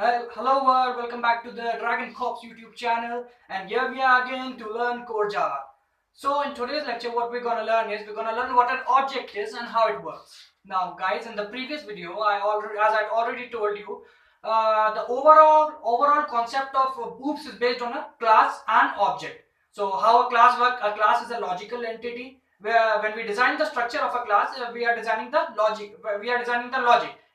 Hello world, welcome back to the Dragon Corps YouTube channel, and here we are again to learn core Java. So in today's lecture what we're gonna learn is we're gonna learn what an object is and how it works. Now guys, in the previous video as I already told you, the overall concept of OOPS is based on a class and object. So how a class works, a class is a logical entity where when we design the structure of a class, we are designing the logic,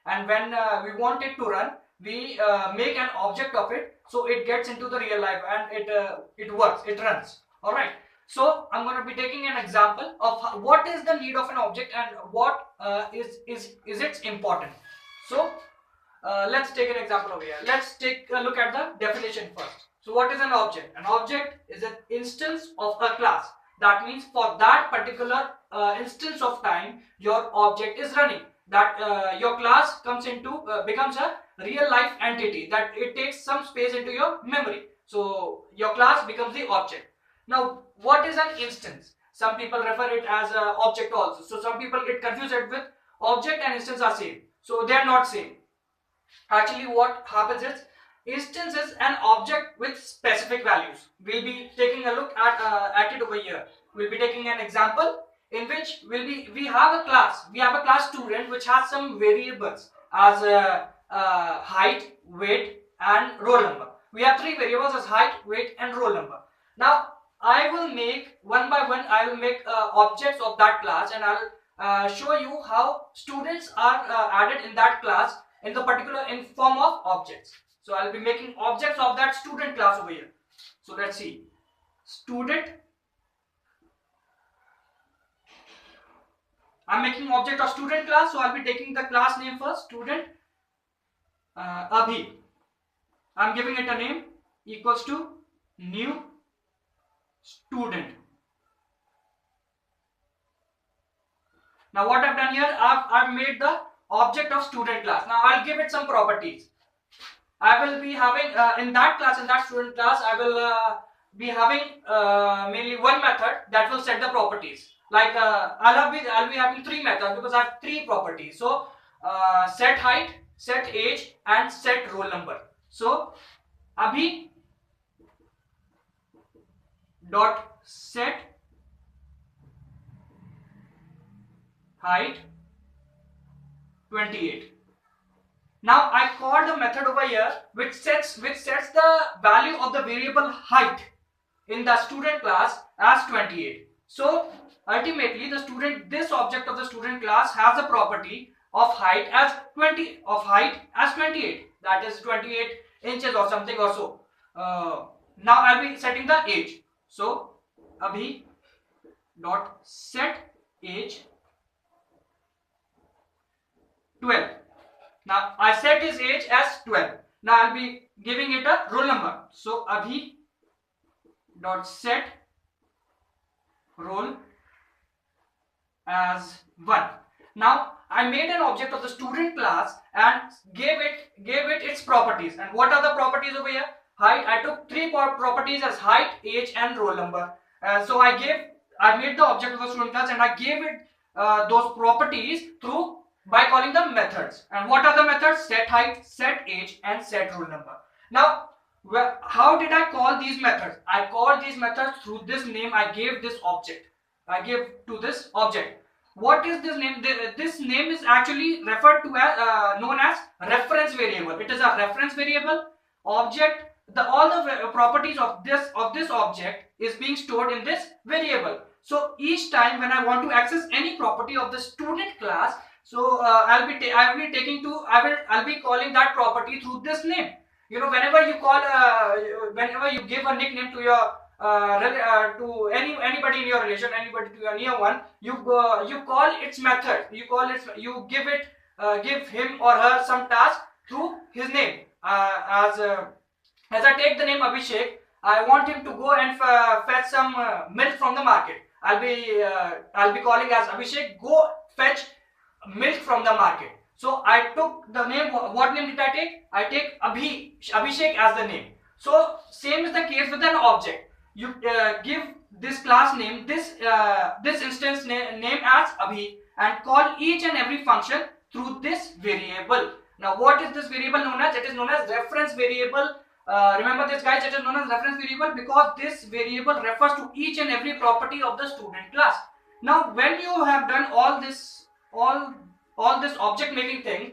and when we want it to run, we make an object of it, so it gets into the real life and it works, it runs. All right, so I'm going to be taking an example of what is the need of an object and what is its importance. So let's take an example over here. Let's take a look at the definition first. So what is an object? An object is an instance of a class. That means for that particular instance of time your object is running, that your class becomes a real life entity, that it takes some space into your memory, so your class becomes the object. Now what is an instance? Some people refer it as an object also, so some people get confused with object and instance are same, so they are not same. Actually what happens is instance is an object with specific values. We'll be taking a look at it over here. We'll be taking an example in which we have a class student which has some variables as height, weight and roll number. We have three variables as height, weight and roll number. Now I will make one by one, I will make objects of that class, and I'll show you how students are added in that class in form of objects. So I'll be making objects of that student class over here. So let's see. Student. I'm making object of student class, so I'll be taking the class name first, student Abhi. I'm giving it a name equals to new student. Now what I've done here, I've made the object of student class. Now I'll give it some properties. I will be having in that student class, I will be having mainly one method that will set the properties. Like I'll be having three methods because I have three properties. So set height, set age and set roll number. So Abhi dot set height 28. Now I call the method over here which sets the value of the variable height in the student class as 28. So ultimately this object of the student class has a property of height as 28, that is 28 inches or something or so. Now I'll be setting the age. So Abhi dot set age 12. Now I set his age as 12. Now I'll be giving it a roll number. So Abhi dot set roll as 1. Now I made an object of the student class and gave it its properties. And what are the properties over here? Height. I took three properties as height, age and roll number. So I made the object of the student class and I gave it those properties by calling the methods. And what are the methods? Set height, set age and set roll number. Now how did I call these methods? I called these methods through this name I gave this object. I gave to this object. What is this name? This name is actually referred to as known as reference variable. It is a reference variable object. All the properties of this object is being stored in this variable. So each time when I want to access any property of the student class, so I'll be calling that property through this name. You know, whenever you give a nickname to your to anybody in your relation, anybody to your near one, you call its method. You give him or her some task through his name. As I take the name Abhishek, I want him to go and fetch some milk from the market. I'll be calling as Abhishek, go fetch milk from the market. So I took the name. What name did I take? I take Abhishek as the name. So same is the case with an object. You give this class name, this instance name as Abhi, and call each and every function through this variable. Now what is this variable known as? It is known as reference variable. Remember this guys, it is known as reference variable because this variable refers to each and every property of the student class. Now when you have done all this object making thing,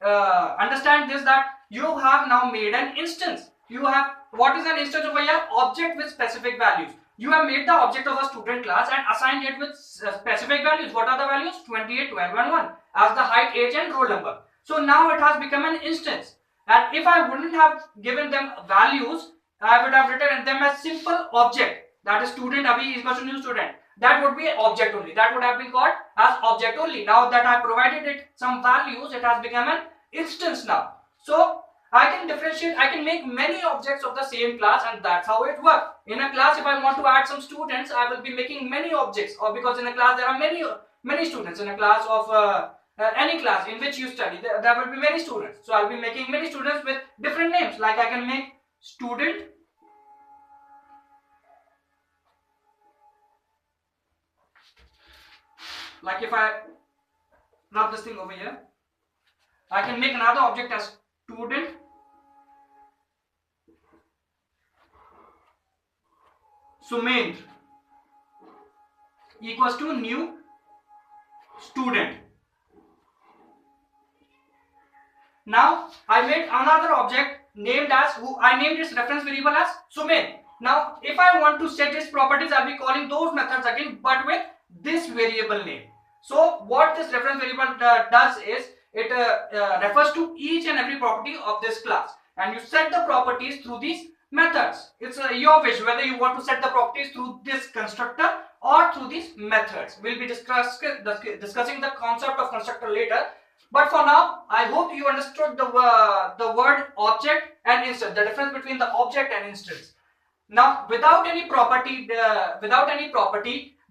understand this, that you have now made an instance. You have, what is an instance over here? Object with specific values. You have made the object of a student class and assigned it with specific values. What are the values? 28, 12 and 1 as the height, age and roll number. So now it has become an instance, and if I wouldn't have given them values, I would have written them as simple object, that is student Abhi is equal to new student. That would be an object only. That would have been called as object only. Now that I provided it some values, it has become an instance now. So I can differentiate, I can make many objects of the same class, and that's how it works. In a class, if I want to add some students, I will be making many objects, or because in a class there are many students. In a class of any class in which you study, there will be many students. So I'll be making many students with different names. Like I can make student like if I rub this thing over here, I can make another object as student Sumendra equals to new student. Now I made another object named as, I named its reference variable as Sumen. Now if I want to set its properties, I'll be calling those methods again, but with this variable name. So what this reference variable does is, it refers to each and every property of this class, and you set the properties through these methods. It's your wish whether you want to set the properties through this constructor or through these methods. We'll be discussing the concept of constructor later. But for now, I hope you understood the word object and instance, the difference between the object and instance. Now, without any property,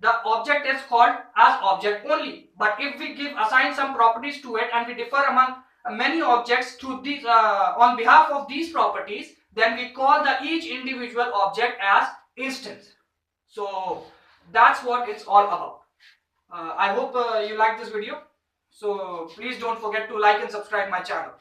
the object is called as object only. But if we assign some properties to it, and we differ among many objects through these on behalf of these properties, then we call each individual object as instance. So that's what it's all about. I hope you like this video. So please don't forget to like and subscribe my channel.